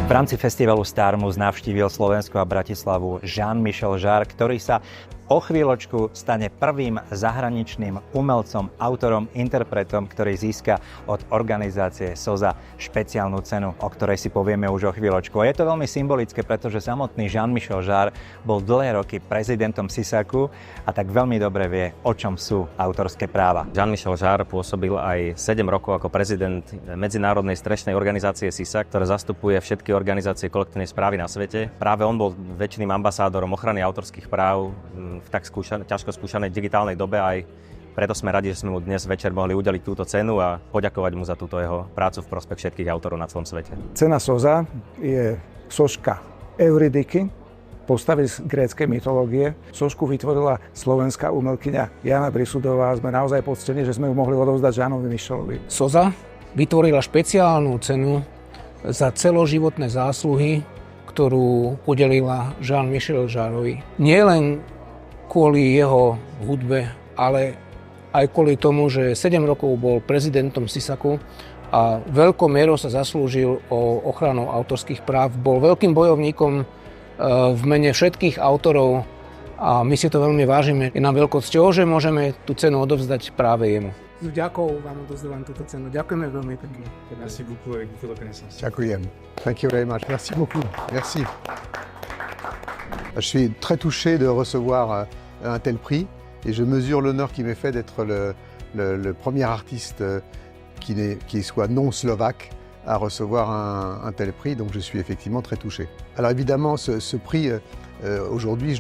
V rámci festivalu Starmus navštívil Slovensko a Bratislavu Jean-Michel Jarre, ktorý sa o chvíľočku stane prvým zahraničným umelcom, autorom, interpretom, ktorý získa od organizácie SOZA špeciálnu cenu, o ktorej si povieme už o chvíľočku. A je to veľmi symbolické, pretože samotný Jean-Michel Jarre bol dlhé roky prezidentom SISAKu a tak veľmi dobre vie, o čom sú autorské práva. Jean-Michel Jarre pôsobil aj 7 rokov ako prezident medzinárodnej strešnej organizácie SISAK, ktorá zastupuje všetky organizácie kolektívnej správy na svete. Práve on bol väčšiným ambasádorom ochrany autorských práv v tak ťažko skúšanej digitálnej dobe, aj preto sme radi, že sme mu dnes večer mohli udeliť túto cenu a poďakovať mu za túto jeho prácu v prospech všetkých autorov na celom svete. Cena SOZA je soška Euridiky, postavy z gréckej mytológie. Sošku vytvorila slovenská umelkyňa Jana Brisudová. Sme naozaj poctení, že sme ju mohli odovzdať Jeanovi Michelovi. SOZA vytvorila špeciálnu cenu za celoživotné zásluhy, ktorú udelila Jean-Michel Jarrovi. Nie len kvôli jeho hudbe, ale aj kvôli tomu, že 7 rokov bol prezidentom SISAKu a veľkou mierou sa zaslúžil o ochranu autorských práv. Bol veľkým bojovníkom v mene všetkých autorov a my si to veľmi vážime. Je nám veľkou cťou, že môžeme tú cenu odovzdať práve jemu. S vďakou vám odovzdávam túto cenu. Ďakujeme veľmi pekne. Merci beaucoup et beaucoup de reconnaissance. Ďakujem. Thank you very much. Merci beaucoup. Merci. Je suis très touché de recevoir un tel prix et je mesure l'honneur qui m'est fait d'être le premier artiste qui soit non slovaque à recevoir un tel prix, donc je suis effectivement très touché. Alors évidemment, ce prix, aujourd'hui,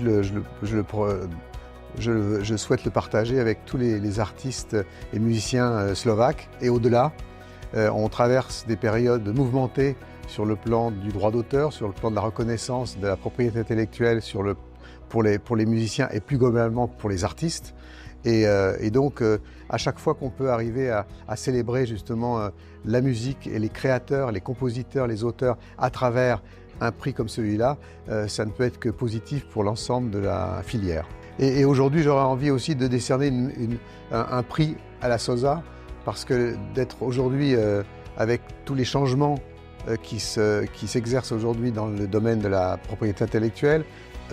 je souhaite le partager avec tous les artistes et musiciens slovaques et au-delà. On traverse des périodes mouvementées sur le plan du droit d'auteur, sur le plan de la reconnaissance de la propriété intellectuelle pour les musiciens et plus globalement pour les artistes. Et donc, à chaque fois qu'on peut arriver à célébrer justement la musique et les créateurs, les compositeurs, les auteurs à travers un prix comme celui-là, ça ne peut être que positif pour l'ensemble de la filière. Et aujourd'hui, j'aurais envie aussi de décerner un prix à la SOZA, parce que d'être aujourd'hui avec tous les changements qui s'exercent aujourd'hui dans le domaine de la propriété intellectuelle,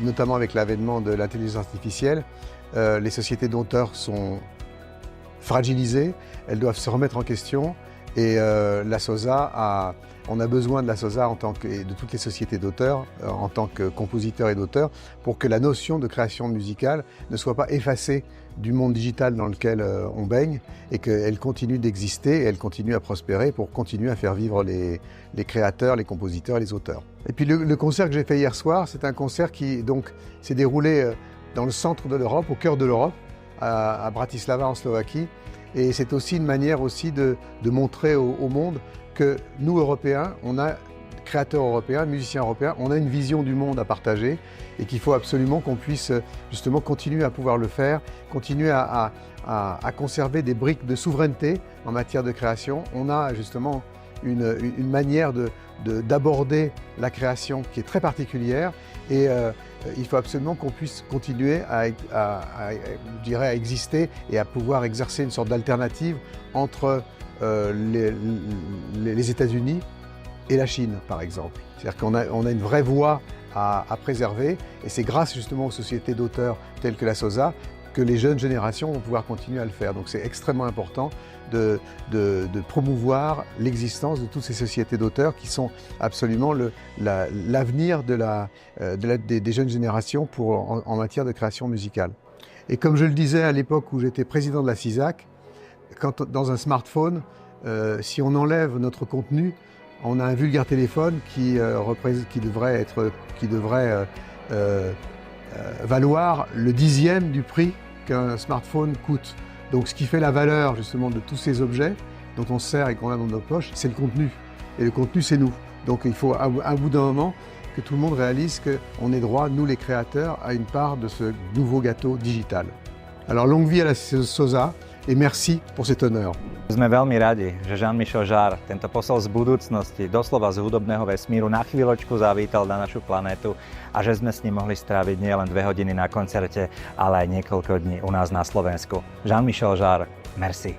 notamment avec l'avènement de l'intelligence artificielle, les sociétés d'auteurs sont fragilisées, elles doivent se remettre en question et la SOZA on a besoin de la SOZA et de toutes les sociétés d'auteurs en tant que compositeurs et d'auteurs pour que la notion de création musicale ne soit pas effacée du monde digital dans lequel on baigne et qu'elle continue d'exister et elle continue à prospérer pour continuer à faire vivre les créateurs, les compositeurs et les auteurs. Et puis le concert que j'ai fait hier soir, c'est un concert qui donc s'est déroulé dans le centre de l'Europe, au cœur de l'Europe, à Bratislava en Slovaquie. Et c'est aussi une manière aussi de montrer au monde que nous, Européens, créateurs européens, musiciens européens, on a une vision du monde à partager et qu'il faut absolument qu'on puisse justement continuer à pouvoir le faire, continuer à conserver des briques de souveraineté en matière de création. On a justement une manière d'aborder la création qui est très particulière et il faut absolument qu'on puisse continuer je dirais, à exister et à pouvoir exercer une sorte d'alternative entre les États-Unis et la Chine, par exemple. C'est-à-dire qu'on a une vraie voie à préserver et c'est grâce justement aux sociétés d'auteurs telles que la SOZA que les jeunes générations vont pouvoir continuer à le faire. Donc c'est extrêmement important de promouvoir l'existence de toutes ces sociétés d'auteurs qui sont absolument l'avenir des jeunes générations en matière de création musicale. Et comme je le disais à l'époque où j'étais président de la SISAK, dans un smartphone, si on enlève notre contenu, on a un vulgaire téléphone qui devrait valoir le 10e du prix qu'un smartphone coûte. Donc ce qui fait la valeur justement de tous ces objets dont on sert et qu'on a dans nos poches, c'est le contenu. Et le contenu, c'est nous. Donc il faut à bout d'un moment que tout le monde réalise qu'on est droit, nous les créateurs, à une part de ce nouveau gâteau digital. Alors longue vie à la SOZA et merci pour cet honneur. Sme veľmi radi, že Jean-Michel Jarre, tento posol z budúcnosti, doslova z hudobného vesmíru, na chvíľočku zavítal na našu planétu a že sme s ním mohli stráviť nielen 2 hodiny na koncerte, ale aj niekoľko dní u nás na Slovensku. Jean-Michel Jarre, merci.